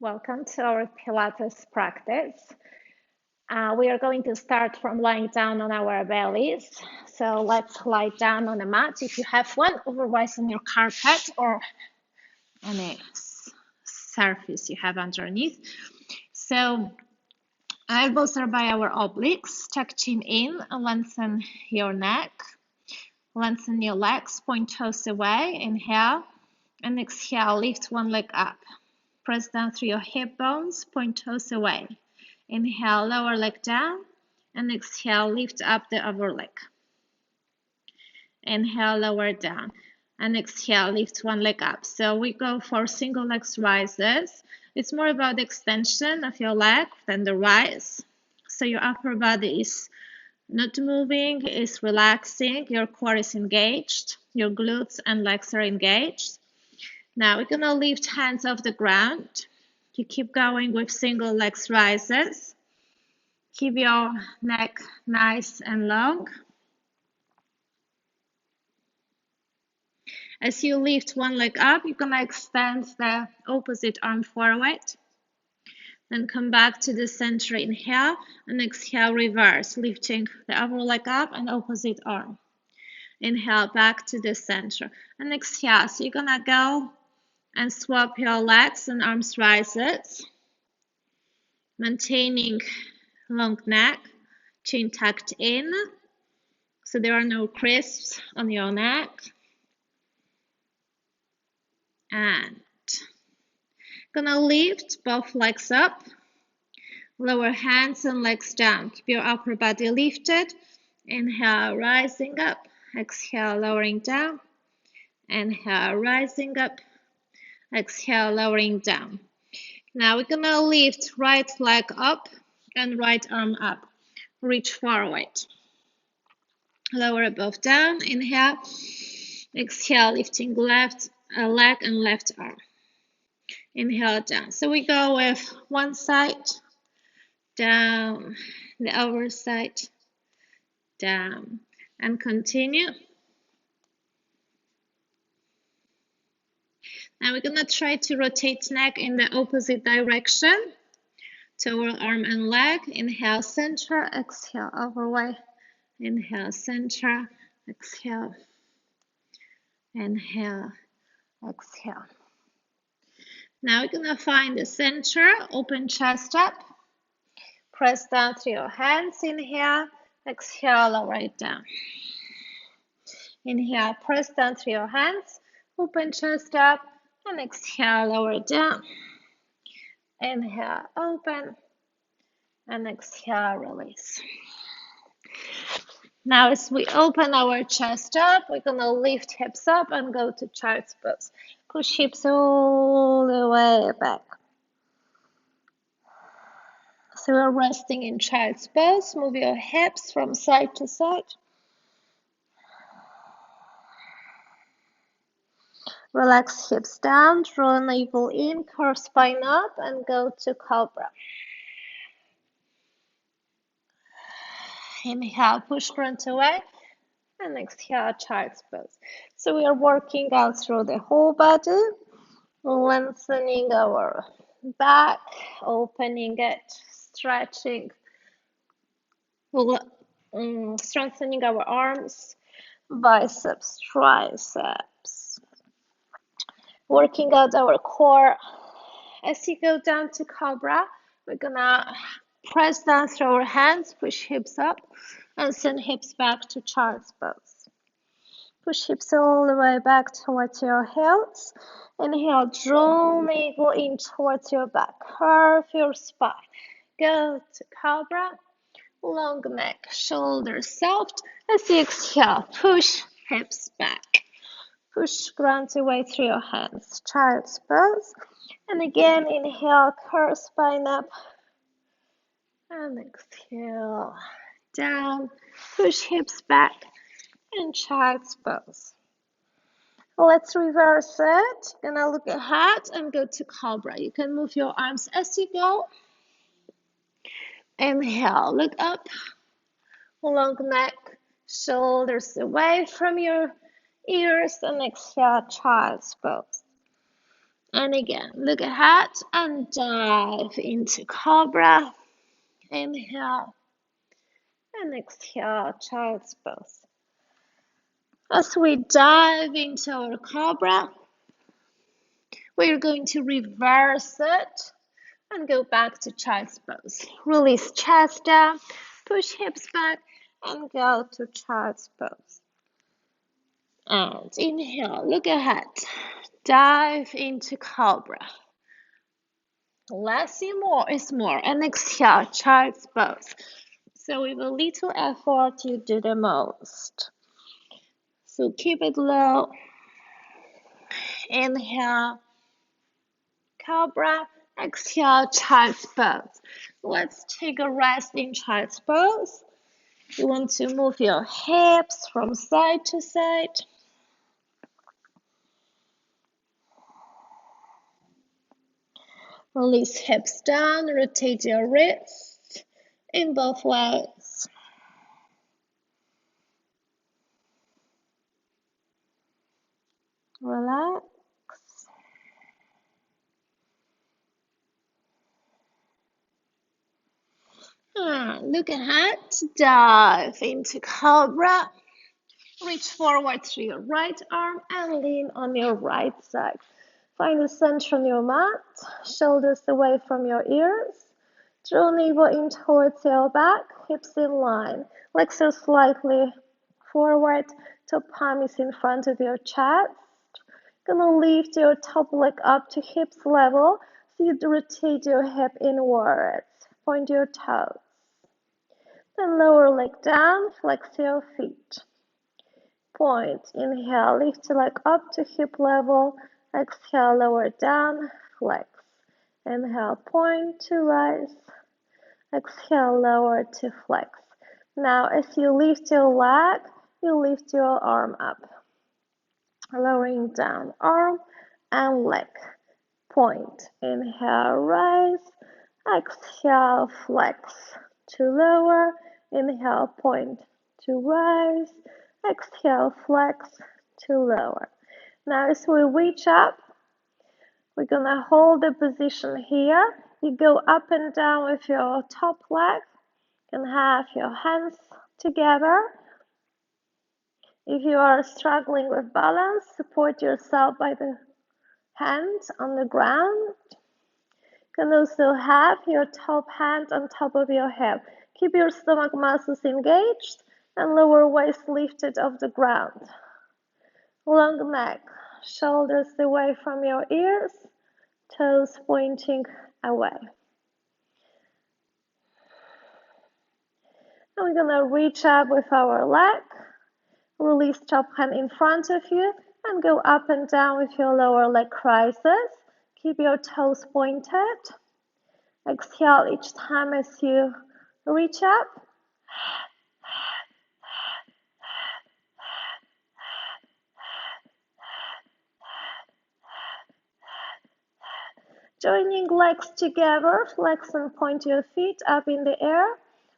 Welcome to our Pilates practice. We are going to start from lying down on our bellies. So let's lie down on a mat if you have one, otherwise on your carpet or any surface you have underneath. So elbows are by our obliques. Tuck chin in and lengthen your neck. Lengthen your legs, point toes away. Inhale and exhale, lift one leg up. Press down through your hip bones, point toes away. Inhale, lower leg down, and exhale, lift up the upper leg. Inhale, lower down, and exhale, lift one leg up. So we go for single legs rises. It's more about the extension of your leg than the rise. So your upper body is not moving, is relaxing, your core is engaged, your glutes and legs are engaged. Now we're gonna lift hands off the ground. You keep going with single legs rises. Keep your neck nice and long. As you lift one leg up, you're gonna extend the opposite arm forward. Then come back to the center, inhale, and exhale, reverse, lifting the upper leg up and opposite arm. Inhale, back to the center, and exhale. So you're gonna go and swap your legs and arms rises, maintaining long neck, chin tucked in, so there are no crisps on your neck. And gonna lift both legs up, lower hands and legs down. Keep your upper body lifted. Inhale, rising up. Exhale, lowering down. Inhale, rising up. Exhale, lowering down. Now we're gonna lift right leg up and right arm up. Reach forward. Lower both down. Inhale. Exhale, lifting left leg and left arm. Inhale, down. So we go with one side, down, the other side, down, and continue. Now we're gonna try to rotate neck in the opposite direction toward arm and leg. Inhale, center, exhale, overway. Inhale, center, exhale. Inhale, exhale. Now we're gonna find the center, open chest up. Press down through your hands, inhale, exhale, lower it down. Inhale, press down through your hands, open chest up, and exhale, lower it down. Inhale, open, and exhale, release. Now as we open our chest up, we're gonna lift hips up and go to child's pose. Push hips all the way back. So we're resting in child's pose. Move your hips from side to side. Relax hips down, draw navel in, curve spine up, and go to Cobra. Inhale, push front away, and exhale, child's pose. So we are working out through the whole body, lengthening our back, opening it, stretching, strengthening our arms, biceps, triceps, working out our core. As you go down to Cobra, we're gonna press down through our hands, push hips up, and send hips back to child's pose. Push hips all the way back towards your heels. Inhale, draw navel in towards your back. Curve your spine. Go to Cobra. Long neck, shoulders soft. As you exhale, push hips back. Push ground away through your hands. Child's pose. And again, inhale, curve spine up. And exhale, down. Push hips back. And child's pose. Let's reverse it. Gonna look ahead and go to Cobra. You can move your arms as you go. Inhale, look up. Long neck, shoulders away from your ears, and exhale, child's pose. And again, look ahead and dive into Cobra. Inhale and exhale, child's pose. As we dive into our Cobra, we're going to reverse it and go back to child's pose. Release chest down, push hips back, and go to child's pose. And inhale, look ahead, dive into Cobra. Less is more, and exhale, child's pose. So with a little effort, you do the most. So keep it low. Inhale, Cobra. Exhale, child's pose. Let's take a rest in child's pose. You want to move your hips from side to side. Release hips down, rotate your wrists in both ways. Relax. Look ahead, dive into Cobra. Reach forward through your right arm and lean on your right side. Find the center on your mat, shoulders away from your ears. Draw navel in towards your back, hips in line. Legs are slightly forward, top palm is in front of your chest. Gonna lift your top leg up to hips level, so you rotate your hip inwards. Point your toes. Then lower leg down, flex your feet. Point, inhale, lift your leg up to hip level. Exhale, lower down, flex. Inhale, point to rise. Exhale, lower to flex. Now, as you lift your leg, you lift your arm up. Lowering down, arm and leg. Point, inhale, rise. Exhale, flex to lower. Inhale, point to rise. Exhale, flex to lower. Now, as we reach up, we're gonna hold the position here. You go up and down with your top leg. You can have your hands together. If you are struggling with balance, support yourself by the hands on the ground. You can also have your top hand on top of your hip. Keep your stomach muscles engaged and lower waist lifted off the ground. Long neck, shoulders away from your ears, toes pointing away. And we're gonna reach up with our leg, release top hand in front of you, and go up and down with your lower leg rises. Keep your toes pointed. Exhale each time as you reach up. Joining legs together, flex and point your feet up in the air,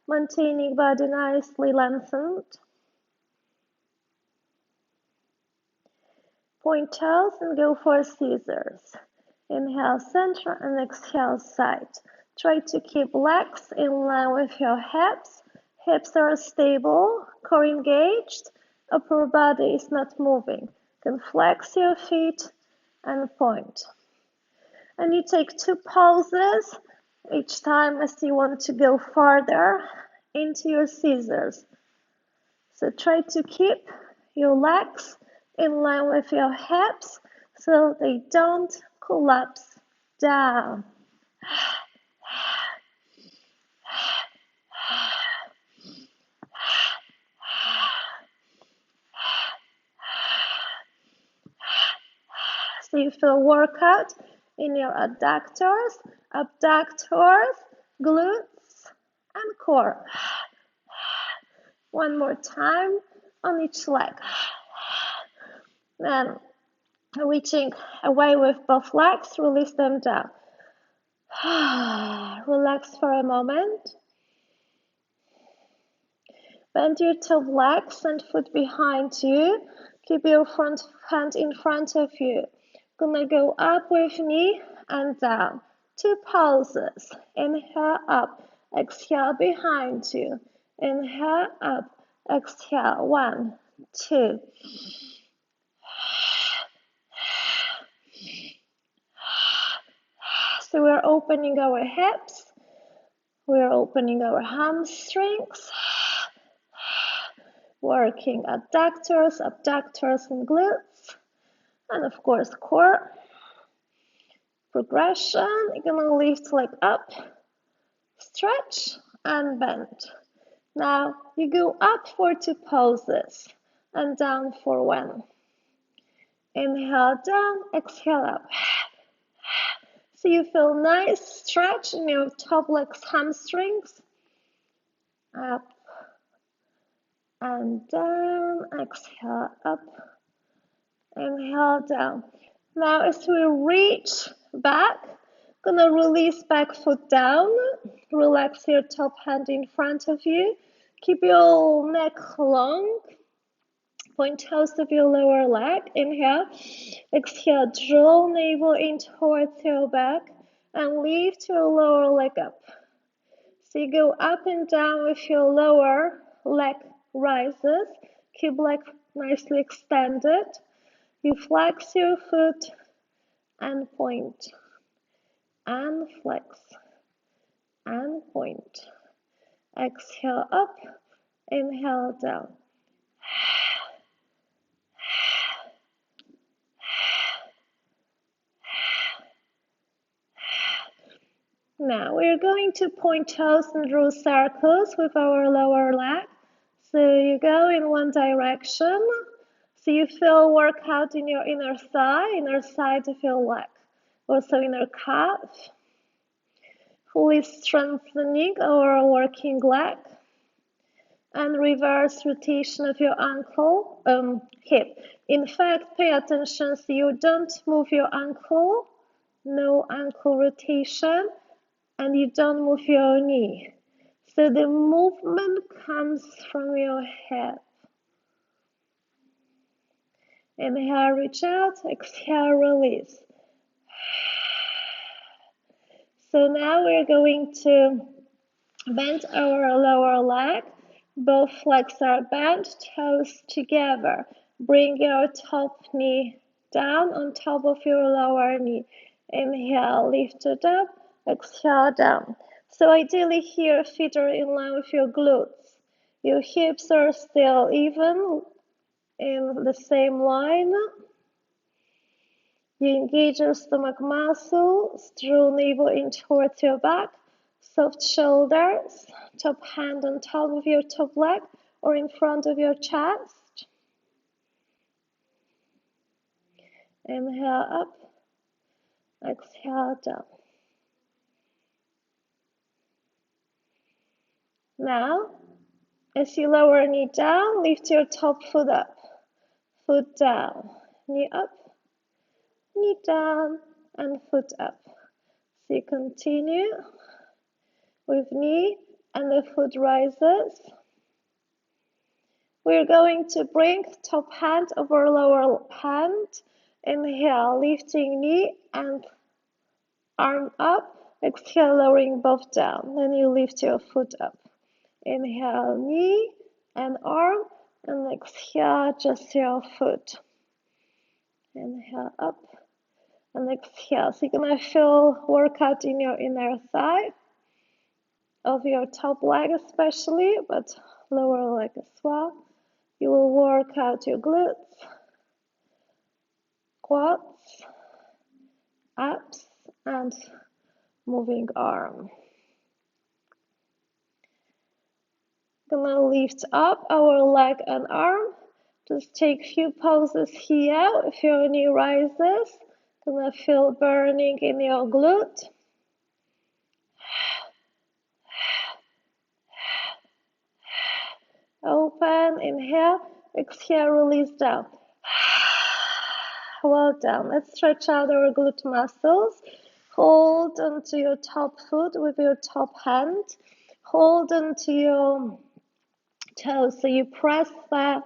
maintaining body nicely lengthened. Point toes and go for scissors. Inhale center and exhale side. Try to keep legs in line with your hips. Hips are stable, core engaged, upper body is not moving. Then flex your feet and point. And you take 2 pauses each time as you want to go farther into your scissors. So try to keep your legs in line with your hips so they don't collapse down. So you feel workout in your adductors, abductors, glutes, and core. One more time on each leg. Then reaching away with both legs, release them down. Relax for a moment. Bend your top legs and foot behind you. Keep your front hand in front of you. Gonna go up with knee and down. 2 pulses. Inhale up. Exhale behind you. Inhale up. Exhale. 1, 2. So we're opening our hips. We're opening our hamstrings. Working adductors, abductors, and glutes. And of course, core. Progression. You're gonna lift leg up. Stretch and bend. Now you go up for 2 poses and down for 1. Inhale down, exhale up. So you feel nice stretch in your top legs, hamstrings. Up and down, exhale up, inhale down. Now as we reach back, gonna release back foot down. Relax your top hand in front of you. Keep your neck long. Point toes of your lower leg. Inhale. Exhale. Draw navel in towards your back and lift your lower leg up. So you go up and down with your lower leg rises. Keep leg nicely extended. You flex your foot and point. And flex. And point. Exhale up. Inhale down. Now we're going to point toes and draw circles with our lower leg. So you go in one direction. So you feel workout in your inner side of your leg. Also inner calf. Fully strengthening our working leg. And reverse rotation of your ankle, hip. In fact, pay attention so you don't move your ankle. No ankle rotation. And you don't move your knee. So the movement comes from your hip. Inhale, reach out. Exhale, release. So now we're going to bend our lower leg. Both legs are bent, toes together. Bring your top knee down on top of your lower knee. Inhale, lift it up. Exhale down. So ideally here, feet are in line with your glutes. Your hips are still even in the same line. You engage your stomach muscles, draw navel in towards your back, soft shoulders, top hand on top of your top leg or in front of your chest. Inhale up, exhale down. Now, as you lower knee down, lift your top foot up, foot down, knee up, knee down, and foot up. So you continue with knee and the foot rises. We're going to bring top hand over lower hand. Inhale, lifting knee and arm up. Exhale, lowering both down. Then you lift your foot up. Inhale, knee and arm, and exhale, just your foot. Inhale up and exhale. So you're gonna feel workout in your inner thigh of your top leg especially, but lower leg as well. You will work out your glutes, quads, abs, and moving arm. Gonna lift up our leg and arm. Just take few poses here. If your knee rises, gonna feel burning in your glute. Open, inhale, exhale, release down. Well done. Let's stretch out our glute muscles. Hold onto your top foot with your top hand. Hold onto your toes. So you press that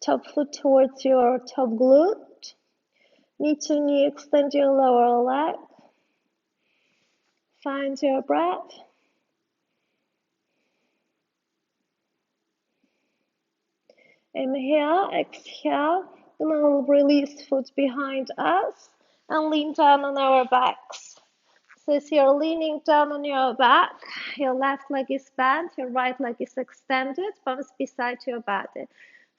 top foot towards your top glute. Knee to knee, extend your lower leg. Find your breath. Inhale, exhale. Then we'll release foot behind us and lean down on our backs. So as you're leaning down on your back, your left leg is bent, your right leg is extended, palms beside your body.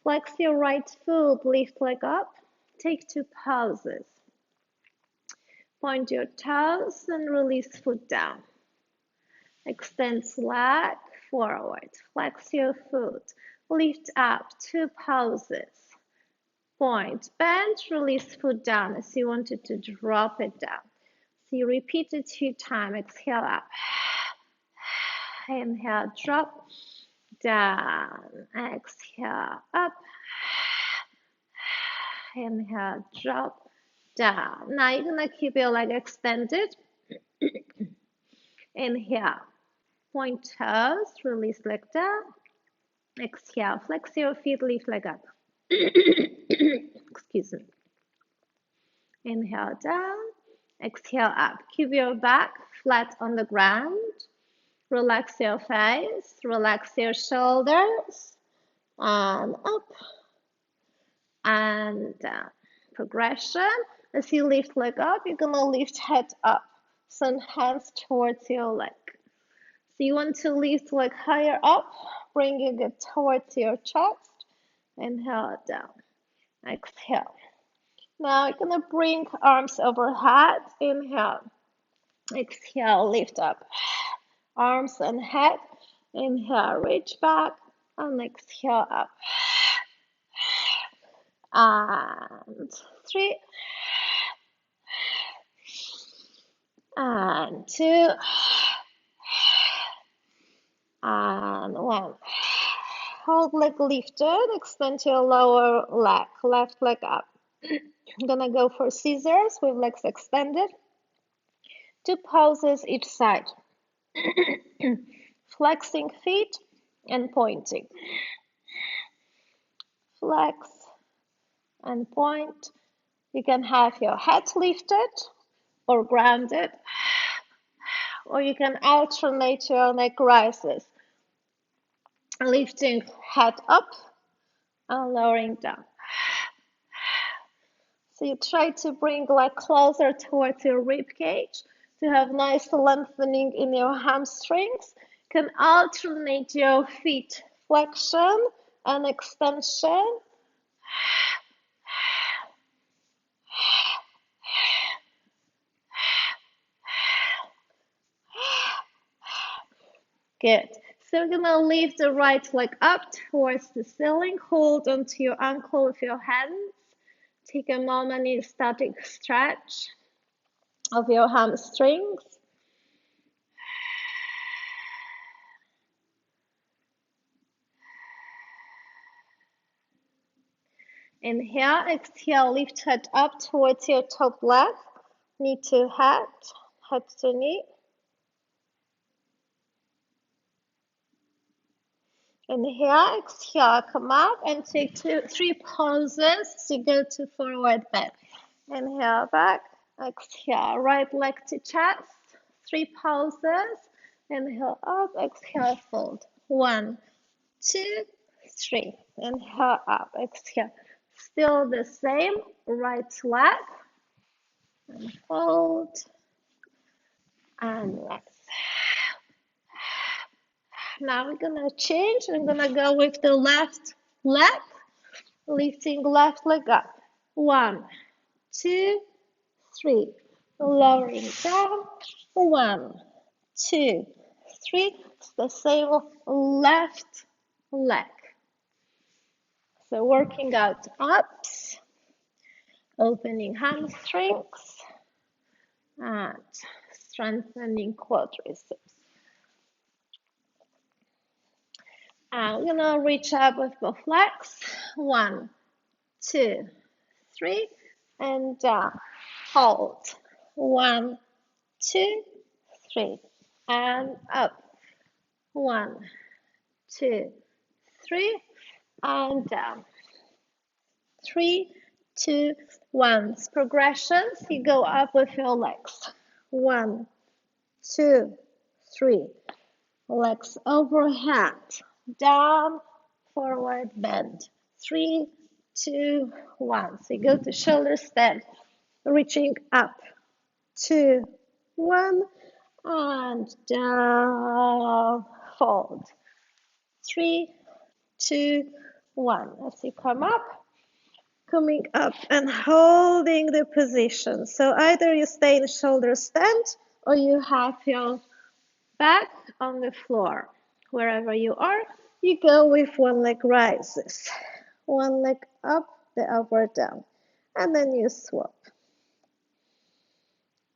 Flex your right foot, lift leg up. Take 2 pauses. Point your toes and release foot down. Extend leg forward. Flex your foot. Lift up, 2 pauses. Point, bend, release foot down as you wanted to drop it down. So you repeat it 2 times. Exhale up. Inhale, drop down. Exhale up. Inhale, drop down. Now you're gonna keep your leg extended. Inhale, point toes, release leg down. Exhale, flex your feet, lift leg up. Excuse me. Inhale down, exhale up. Keep your back flat on the ground. Relax your face, relax your shoulders, and up and down. Progression. As you lift leg up, you're gonna lift head up. Send hands towards your leg. So you want to lift leg higher up, bringing it towards your chest. Inhale down. Exhale. Now you're gonna bring arms overhead. Inhale. Exhale, lift up. Arms and head. Inhale, reach back, and exhale up. And 3. And 2. And 1. Hold leg lifted, extend your lower leg, left leg up. I'm gonna go for scissors with legs extended. 2 pauses each side. Flexing feet and pointing. Flex and point. You can have your head lifted or grounded, or you can alternate your neck rises. Lifting head up and lowering down. So you try to bring leg closer towards your rib cage to have nice lengthening in your hamstrings. You can alternate your feet flexion and extension. Good. So we're gonna lift the right leg up towards the ceiling. Hold onto your ankle with your hands. Take a moment in static stretch of your hamstrings. Inhale, exhale, lift head up towards your top leg. Knee to head, head to knee. Inhale, exhale, come up and take 2, 3 pauses to go to forward bend. Inhale, back, exhale, right leg to chest, 3 pauses. Inhale up, exhale, fold. 1, 2, 3. Inhale up, exhale. Still the same, right leg, and fold, and rest. Now we're gonna change. I'm gonna go with the left leg, lifting left leg up. 1, 2, 3. Lowering down. 1, 2, 3. It's the same left leg. So working out abs, opening hamstrings, and strengthening quadriceps. And we're gonna reach up with both legs. 1, 2, 3, and down. Hold. 1, 2, 3, and up. 1, 2, 3, and down. 3, 2, 1. Progressions, you go up with your legs. 1, 2, 3. Legs overhead, down, forward, bend. 3, 2, 1. So you go to shoulder stand, reaching up. 2, 1, and down, fold. 3, 2, 1. As you come up, coming up and holding the position. So either you stay in shoulder stand or you have your back on the floor. Wherever you are, you go with one leg rises. One leg up, the other down. And then you swap.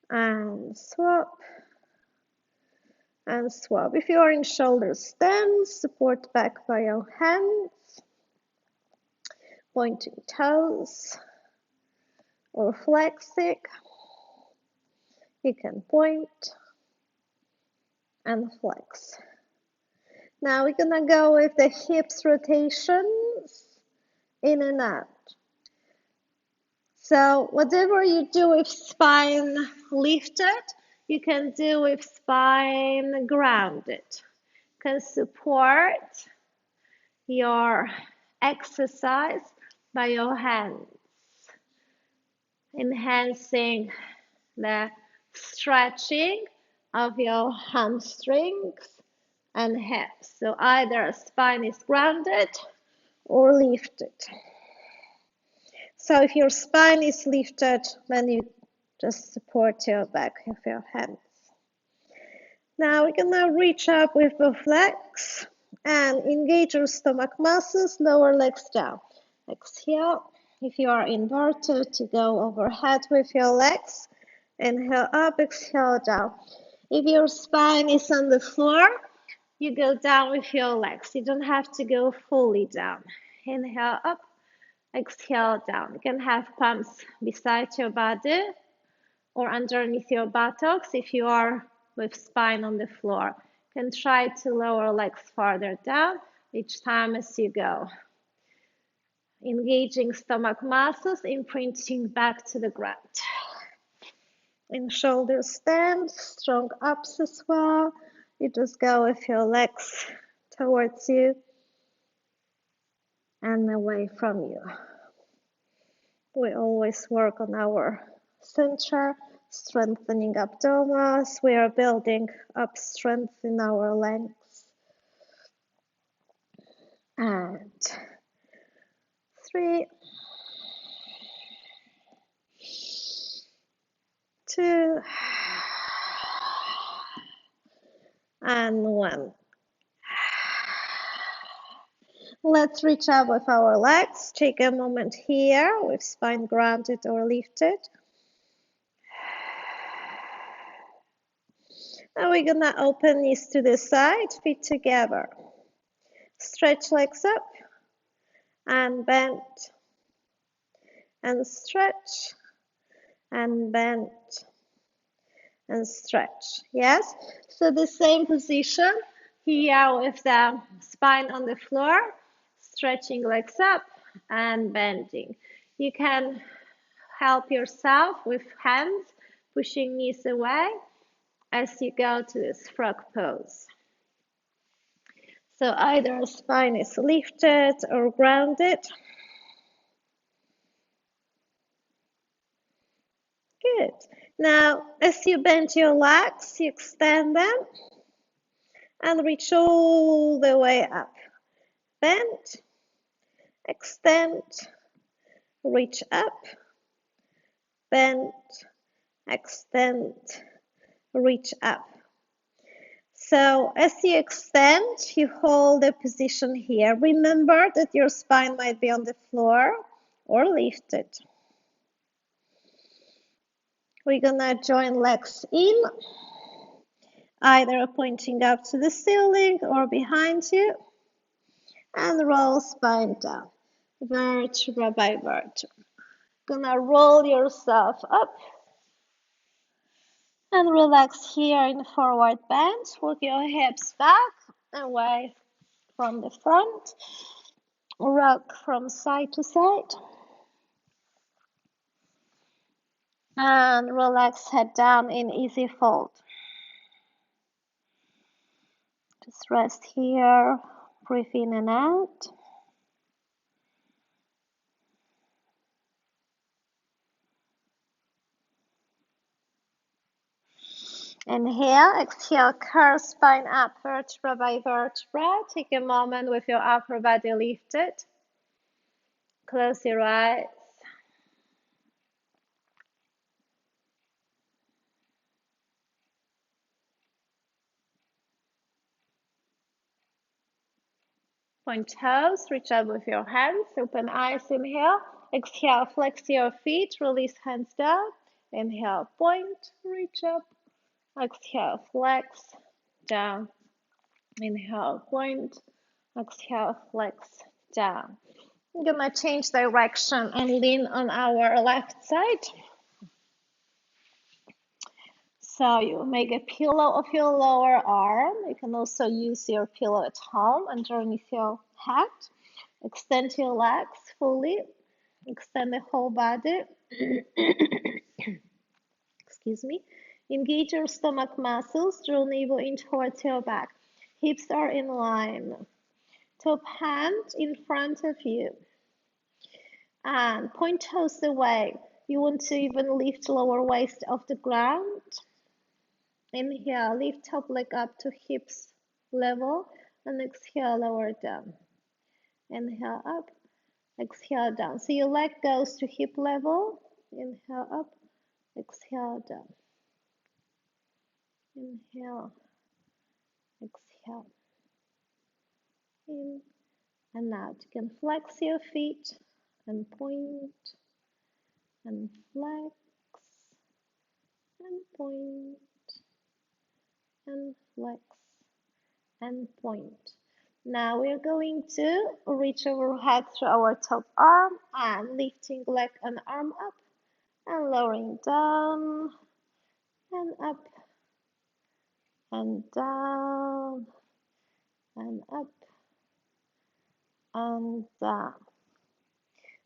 And swap. And swap. If you are in shoulder stand, support back by your hands. Pointing toes or flexing. You can point and flex. Now we're gonna go with the hips rotations in and out. So whatever you do with spine lifted, you can do with spine grounded. Can support your exercise by your hands, enhancing the stretching of your hamstrings and hips. So either spine is grounded or lifted. So if your spine is lifted, then you just support your back with your hands. Now we're gonna reach up with both legs and engage your stomach muscles, lower legs down. Exhale. If you are inverted, to go overhead with your legs. Inhale up, exhale down. If your spine is on the floor, you go down with your legs. You don't have to go fully down. Inhale up, exhale down. You can have palms beside your body or underneath your buttocks if you are with spine on the floor. You can try to lower legs farther down each time as you go. Engaging stomach muscles, imprinting back to the ground. In shoulder stand, strong ups as well. You just go with your legs towards you and away from you. We always work on our center, strengthening abdominals. We are building up strength in our legs. And 3, 2, and 1. Let's reach up with our legs. Take a moment here with spine grounded or lifted. Now we're gonna open knees to the side, feet together. Stretch legs up and bend and stretch and bend and stretch. Yes, so the same position here with the spine on the floor, stretching legs up and bending. You can help yourself with hands, pushing knees away as you go to this frog pose. So either spine is lifted or grounded. Good. Now, as you bend your legs, you extend them and reach all the way up. Bend, extend, reach up, bend, extend, reach up. So as you extend, you hold the position here. Remember that your spine might be on the floor or lifted. We're gonna join legs in, either pointing up to the ceiling or behind you, and roll spine down, vertebra by vertebra. Gonna roll yourself up and relax here in forward bend. Work your hips back, away from the front. Rock from side to side. And relax head down in easy fold. Just rest here, breathe in and out. Inhale, exhale, curve spine up, vertebra by vertebra. Take a moment with your upper body lifted. Close your eyes. Point toes, reach up with your hands, open eyes, inhale. Exhale, flex your feet, release hands down. Inhale, point, reach up. Exhale, flex, down. Inhale, point. Exhale, flex, down. I'm gonna change direction and lean on our left side. So you make a pillow of your lower arm. You can also use your pillow at home underneath your head. Extend your legs fully. Extend the whole body. Excuse me. Engage your stomach muscles. Draw navel in towards your back. Hips are in line. Top hand in front of you. And point toes away. You want to even lift lower waist off the ground. Inhale, lift top leg up to hips level, and exhale, lower down. Inhale up, exhale down. So your leg goes to hip level. Inhale up, exhale down. Inhale, exhale. In and out. You can flex your feet and point and flex and point and flex and point. Now we're going to reach overhead through our top arm and lifting leg and arm up and lowering down and up and down and up and down.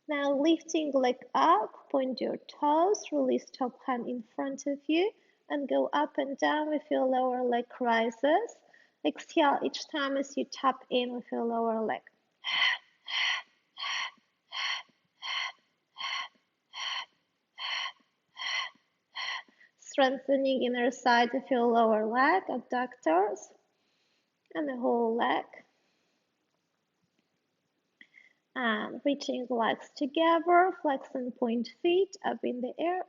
Now lifting leg up, point your toes, release top hand in front of you and go up and down with your lower leg rises. Exhale each time as you tap in with your lower leg. Strengthening inner side of your lower leg, abductors, and the whole leg. And reaching legs together, flex and point feet up in the air.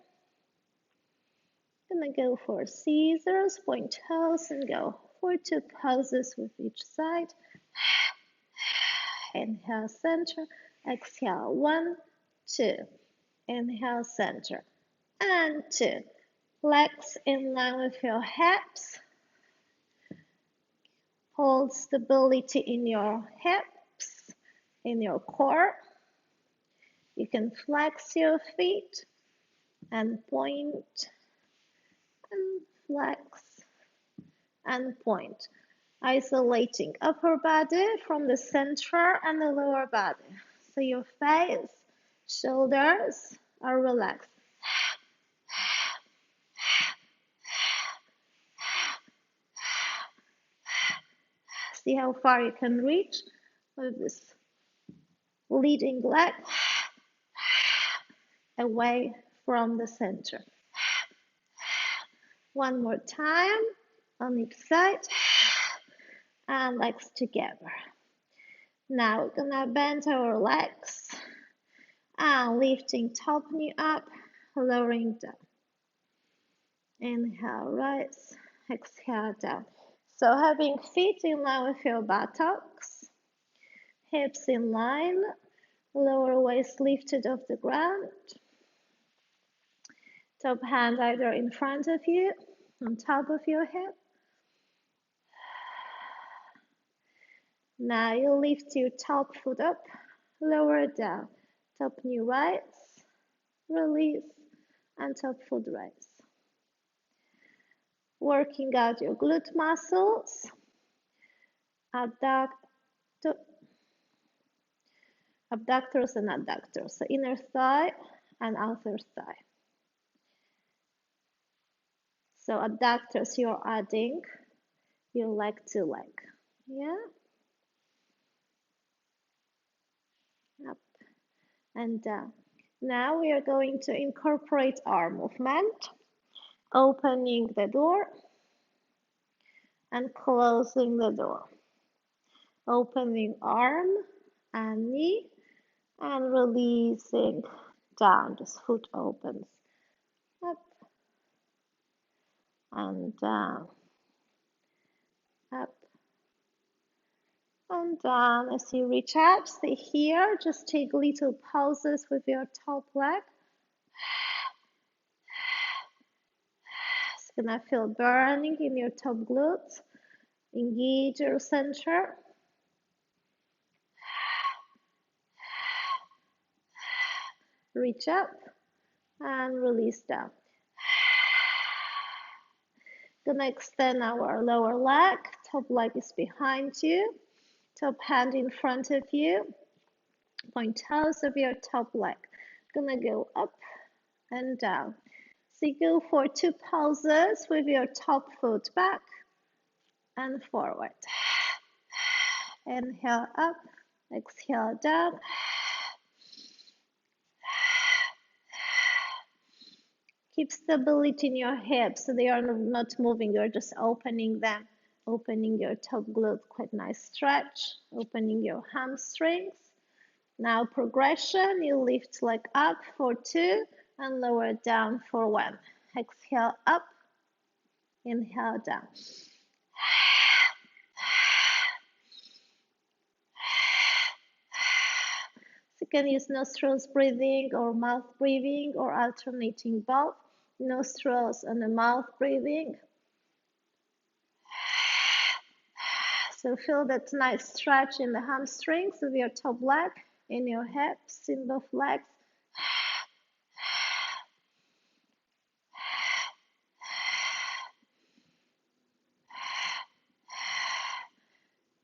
Gonna go for scissors, point toes, and go for 2 poses with each side. Inhale, center. Exhale, 1, 2. Inhale, center. And 2. Legs in line with your hips. Hold stability in your hips, in your core. You can flex your feet and point and flex and point. Isolating upper body from the center and the lower body. So your face, shoulders are relaxed. See how far you can reach with this leading leg away from the center. One more time on each side and legs together. Now we're gonna bend our legs and lifting top knee up, lowering down. Inhale, rise, exhale, down. So having feet in line with your buttocks, hips in line, lower waist lifted off the ground. Top hand either in front of you, on top of your hip. Now you lift your top foot up, lower down. Top knee rise, release, and top foot rise. Working out your glute muscles, abductors and adductors, so inner thigh and outer thigh. So adductors, you're adding your leg to leg. Yeah. Up and down. Now we are going to incorporate arm movement, opening the door and closing the door. Opening arm and knee and releasing down. Just foot opens. Up and down. Up and down. As you reach up, stay here. Just take little pauses with your top leg. It's gonna feel burning in your top glutes. Engage your center. Reach up and release down. Gonna extend our lower leg. Top leg is behind you. Top hand in front of you. Point toes of your top leg. Gonna go up and down. So you go for 2 pauses with your top foot back and forward. Inhale up, exhale down. Keep stability in your hips so they are not moving, you're just opening them. Opening your top glute, quite nice stretch. Opening your hamstrings. Now progression, you lift leg up for 2 and lower down for 1. Exhale up, inhale down. So you can use nostrils breathing or mouth breathing or alternating both. Nostrils and the mouth breathing. So feel that nice stretch in the hamstrings of your top leg, in your hips, in both legs.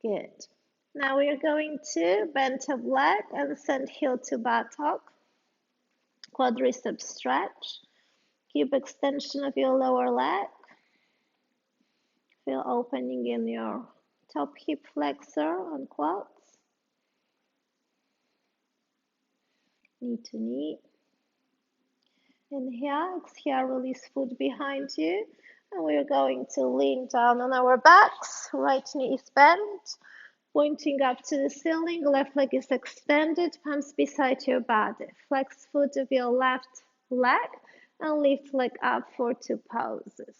Good. Now we are going to bend top leg and send heel to buttock. Quadricep stretch. Keep extension of your lower leg. Feel opening in your top hip flexor and quads. Knee to knee. Inhale, exhale, release foot behind you. And we are going to lean down on our backs. Right knee is bent, pointing up to the ceiling. Left leg is extended, palms beside your body. Flex foot of your left leg and lift leg up for 2 pauses.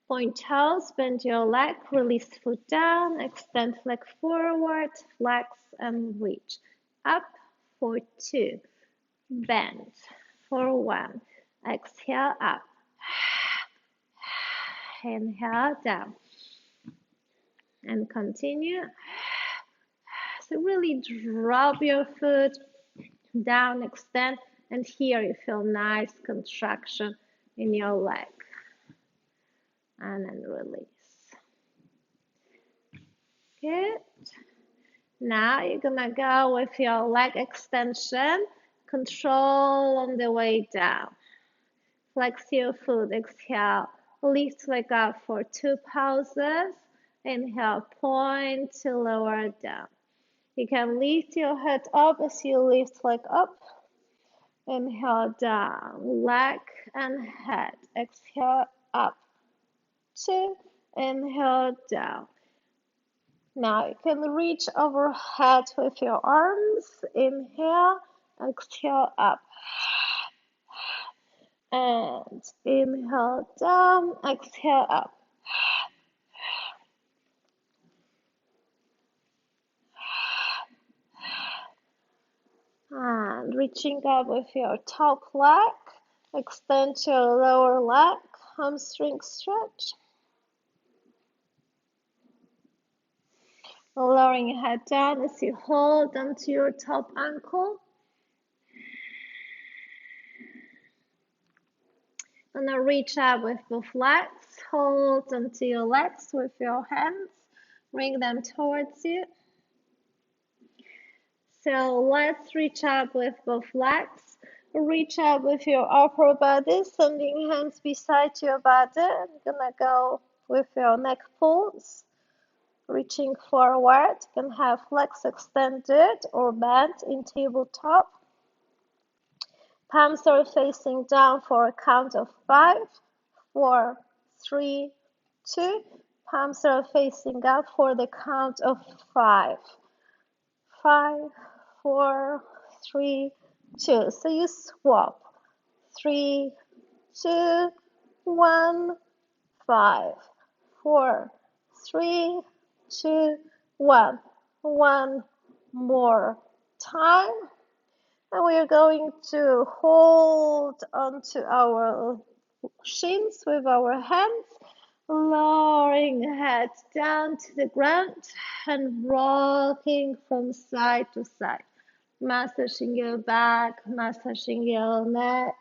Point toes, bend your leg, release foot down, extend leg forward, flex and reach. Up for 2. Bend for 1. Exhale up. Inhale down. And continue. So really drop your foot down, extend, and here you feel nice contraction in your leg. And then release. Good. Now you're gonna go with your leg extension. Control on the way down. Flex your foot, exhale. Lift leg up for 2 pauses. Inhale, point to lower down. You can lift your head up as you lift leg up. Inhale, down, leg and head. Exhale, up. 2. Inhale, down. Now you can reach overhead with your arms. Inhale, exhale, up. And inhale, down, exhale, up. And reaching up with your top leg. Extend your lower leg, hamstring stretch. Lowering your head down as you hold onto your top ankle. And now reach up with both legs. Hold onto your legs with your hands. Bring them towards you. So let's reach up with both legs. Reach out with your upper body, sending hands beside your body. I'm gonna go with your neck pulse, reaching forward. You can have legs extended or bent in tabletop. Palms are facing down for a count of 5, 4, 3, 2. Palms are facing up for the count of 5. 5, 4, 3, 2. So you swap. 3, 2, 1, 5, 4, 3, 2, 1. One more time. And we are going to hold onto our shins with our hands, lowering head down to the ground and rocking from side to side, massaging your back, massaging your neck,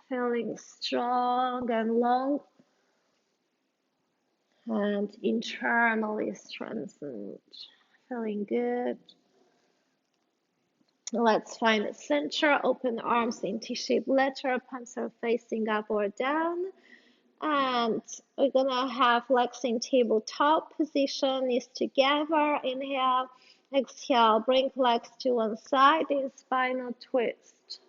feeling strong and long and internally strengthened, feeling good. Let's find the center, open arms in T-shaped letter, palms are facing up or down. And we're gonna have legs in tabletop position, knees together. Inhale, exhale, bring legs to one side in spinal twist.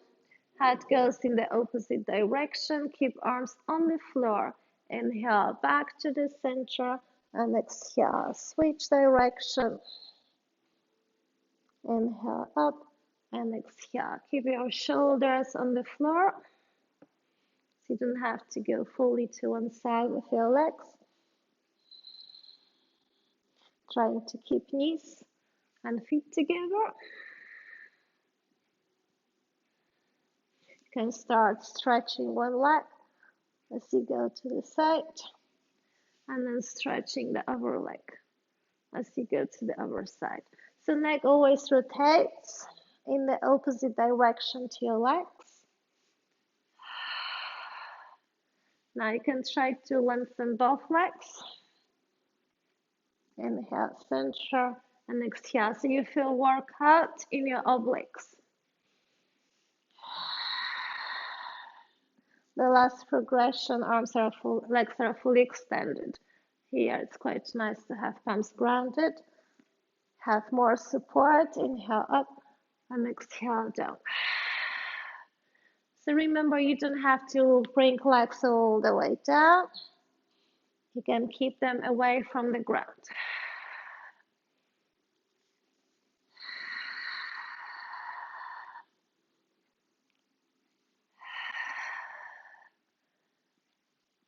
Head goes in the opposite direction, keep arms on the floor. Inhale, back to the center, and exhale, switch direction. Inhale, up. And exhale. Keep your shoulders on the floor. So you don't have to go fully to one side with your legs. Trying to keep knees and feet together. You can start stretching one leg as you go to the side. And then stretching the other leg as you go to the other side. So neck always rotates in the opposite direction to your legs. Now you can try to lengthen both legs. Inhale, center, and exhale. So you feel workout in your obliques. The last progression, arms are full, legs are fully extended. Here it's quite nice to have palms grounded. Have more support. Inhale up and exhale down. So remember, you don't have to bring legs all the way down. You can keep them away from the ground.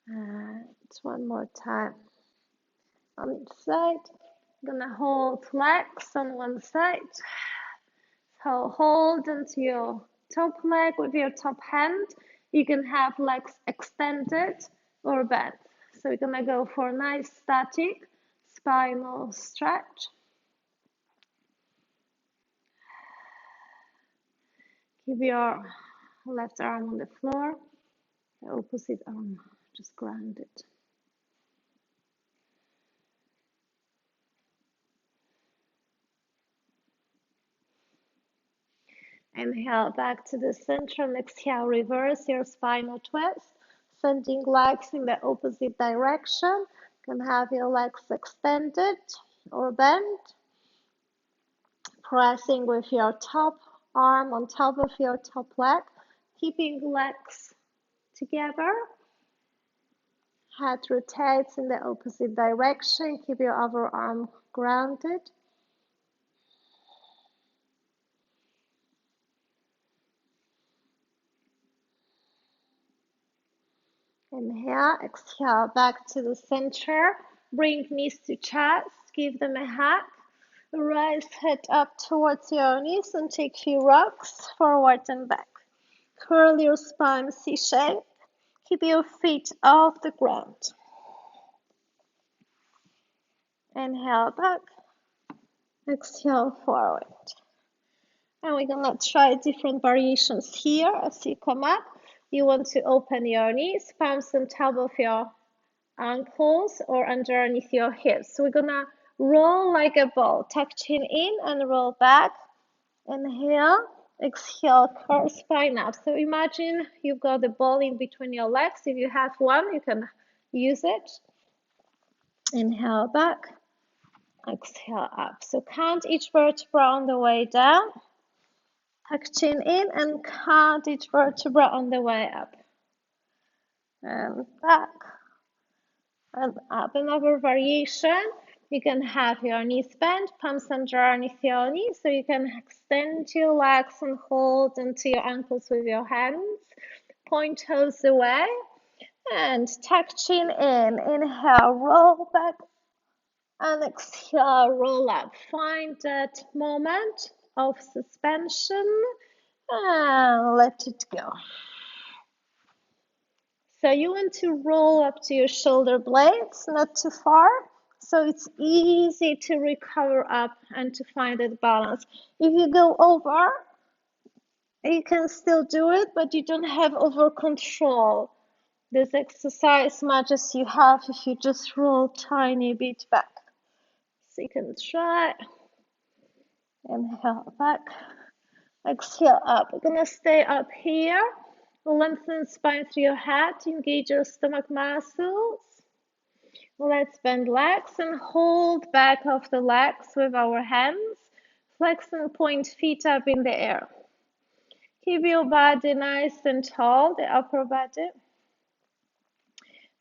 And one more time on each side. I'm gonna hold legs on one side. So hold onto your top leg with your top hand. You can have legs extended or bent. So we're gonna go for a nice static spinal stretch. Keep your left arm on the floor, the opposite arm just grounded. Inhale back to the center and exhale, reverse your spinal twist, sending legs in the opposite direction. You can have your legs extended or bent, pressing with your top arm on top of your top leg, keeping legs together. Head rotates in the opposite direction, keep your other arm grounded. Inhale, exhale, back to the center. Bring knees to chest, give them a hug. Rise head up towards your knees and take few rocks forward and back. Curl your spine C shape. Keep your feet off the ground. Inhale back, exhale forward. And we're gonna try different variations here as you come up. You want to open your knees, palms on top of your ankles or underneath your hips. So we're gonna roll like a ball, tuck chin in and roll back. Inhale, exhale, curl spine up. So imagine you've got the ball in between your legs. If you have one, you can use it. Inhale back, exhale up. So count each vertebra on the way down. Tuck chin in and count each vertebra on the way up. And back and up. Another variation. You can have your knees bent, palms underneath your knees, so you can extend your legs and hold onto your ankles with your hands. Point toes away and tuck chin in. Inhale, roll back and exhale, roll up. Find that moment of suspension and let it go. So you want to roll up to your shoulder blades, not too far. So it's easy to recover up and to find that balance. If you go over, you can still do it, but you don't have over control this exercise much as you have if you just roll tiny bit back. So you can try. Inhale back, exhale up. We're gonna stay up here. Lengthen spine through your head, engage your stomach muscles. Let's bend legs and hold back of the legs with our hands. Flex and point feet up in the air. Keep your body nice and tall, the upper body.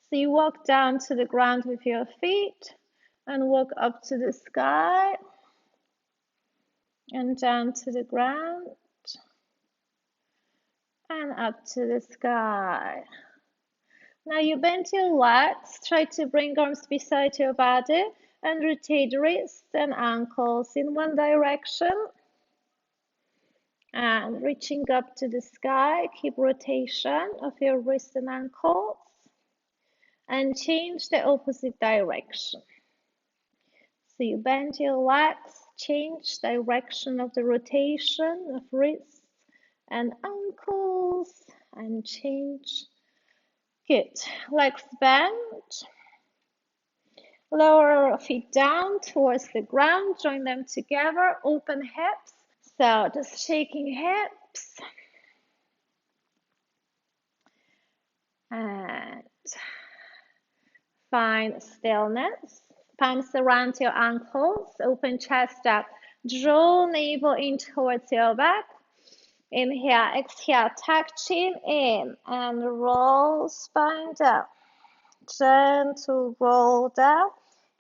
So you walk down to the ground with your feet and walk up to the sky and down to the ground and up to the sky. Now you bend your legs, try to bring arms beside your body and rotate wrists and ankles in one direction. And reaching up to the sky, keep rotation of your wrists and ankles. And change the opposite direction. So you bend your legs, change direction of the rotation of wrists and ankles, and change. Good. Legs bent. Lower feet down towards the ground. Join them together. Open hips. So just shaking hips. And find stillness. Palms around your ankles. Open chest up. Draw navel in towards your back. Inhale, exhale, tuck chin in and roll spine down. Gentle roll down.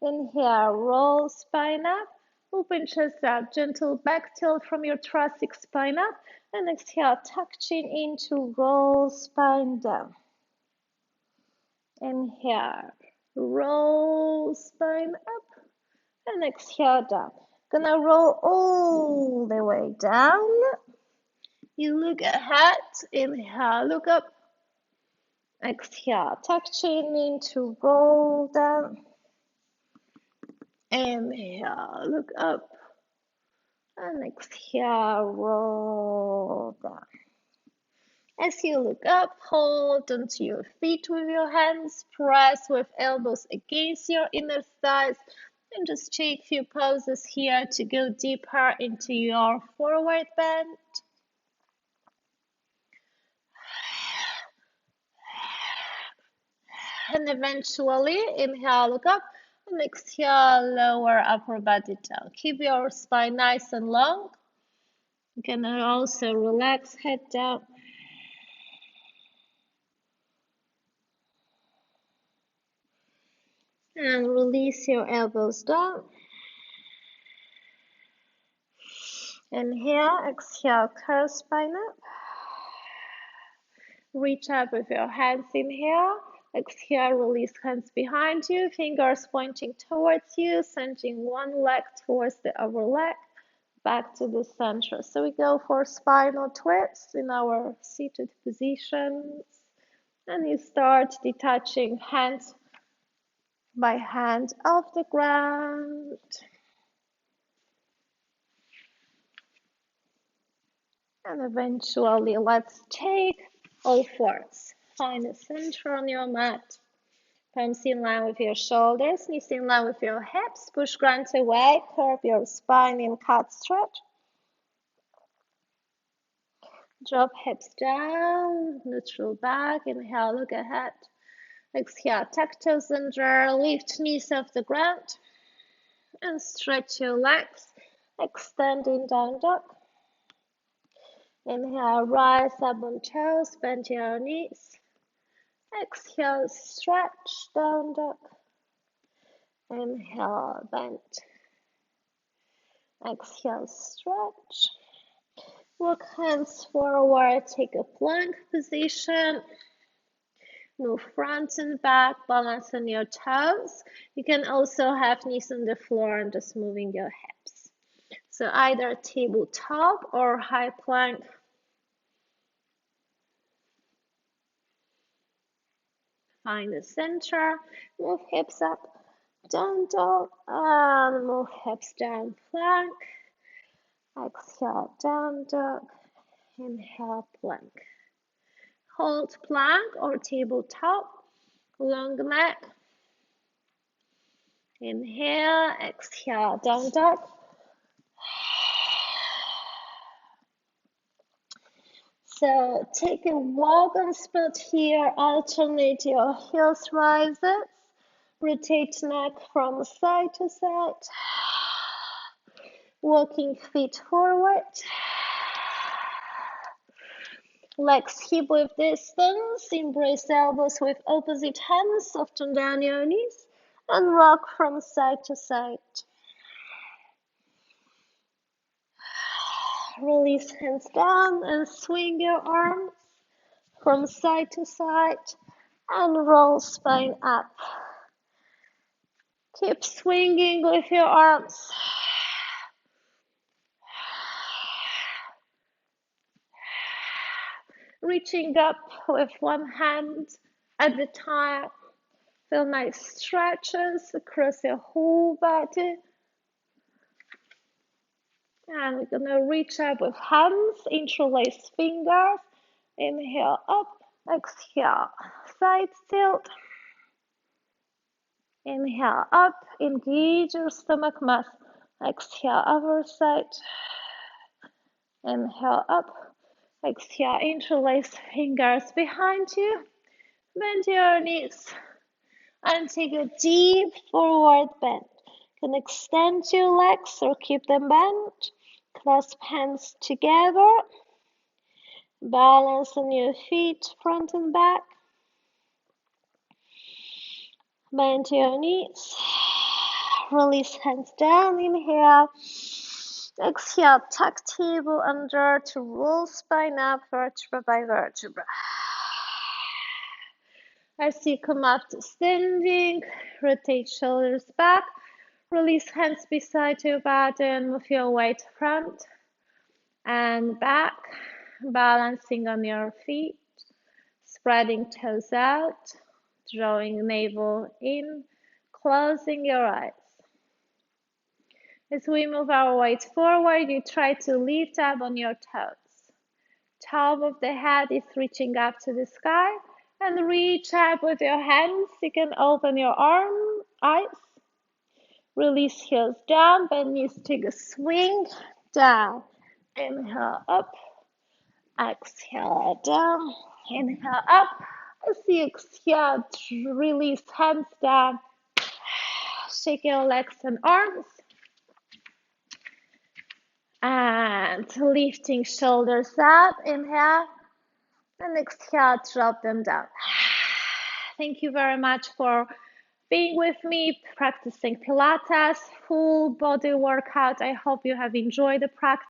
Inhale, roll spine up. Open chest up. Gentle back tilt from your thoracic spine up. And exhale, tuck chin in to roll spine down. Inhale, roll spine up. And exhale down. Gonna roll all the way down. You look ahead, inhale, look up, exhale, tuck chin in to roll down, inhale, look up, and exhale, roll down. As you look up, hold onto your feet with your hands, press with elbows against your inner thighs, and just take a few pauses here to go deeper into your forward bend. And eventually, inhale, look up, and exhale, lower upper body down. Keep your spine nice and long. You can also relax, head down. And release your elbows down. Inhale, exhale, curl spine up. Reach up with your hands, inhale. Exhale, release hands behind you, fingers pointing towards you, sending one leg towards the other leg, back to the center. So we go for spinal twist in our seated positions. And you start detaching hands by hand off the ground. And eventually, let's take all fours. Find a center on your mat. Palms in line with your shoulders, knees in line with your hips. Push ground away, curve your spine in cat stretch. Drop hips down, neutral back. Inhale, look ahead. Exhale, tuck toes under, lift knees off the ground. And stretch your legs, extending down dog. Inhale, rise up on toes, bend your knees. Exhale, stretch, down dog. Inhale, bend. Exhale, stretch. Walk hands forward, take a plank position. Move front and back, balance on your toes. You can also have knees on the floor and just moving your hips. So either tabletop or high plank. Find the center, move hips up, down dog, and move hips down, plank. Exhale, down dog, inhale, plank. Hold plank or tabletop, long neck. Inhale, exhale, down dog. So take a walk on spot here, alternate your heels rises, rotate neck from side to side, walking feet forward, legs hip width distance, embrace elbows with opposite hands, soften down your knees, and rock from side to side. Release hands down and swing your arms from side to side and roll spine up. Keep swinging with your arms. Reaching up with one hand at a time. Feel nice stretches across your whole body. And we're gonna reach up with hands, interlace fingers. Inhale up, exhale, side tilt. Inhale up, engage your stomach mass. Exhale, other side. Inhale up, exhale, interlace fingers behind you. Bend your knees and take a deep forward bend. You can extend your legs or keep them bent. Clasp hands together. Balance on your feet, front and back. Bend your knees. Release hands down. Inhale. Exhale, tuck table under to roll spine up, vertebra by vertebra. As you come up to standing, rotate shoulders back. Release hands beside your body and move your weight front and back, balancing on your feet, spreading toes out, drawing navel in, closing your eyes. As we move our weight forward, you try to lift up on your toes. Top of the head is reaching up to the sky, and reach up with your hands. You can open your eyes. Release heels down, bend knees, take a swing down. Inhale up, exhale down, inhale up. As you exhale, release hands down. Shake your legs and arms. And lifting shoulders up, inhale, and exhale, drop them down. Thank you very much for being with me, practicing Pilates, full body workout. I hope you have enjoyed the practice.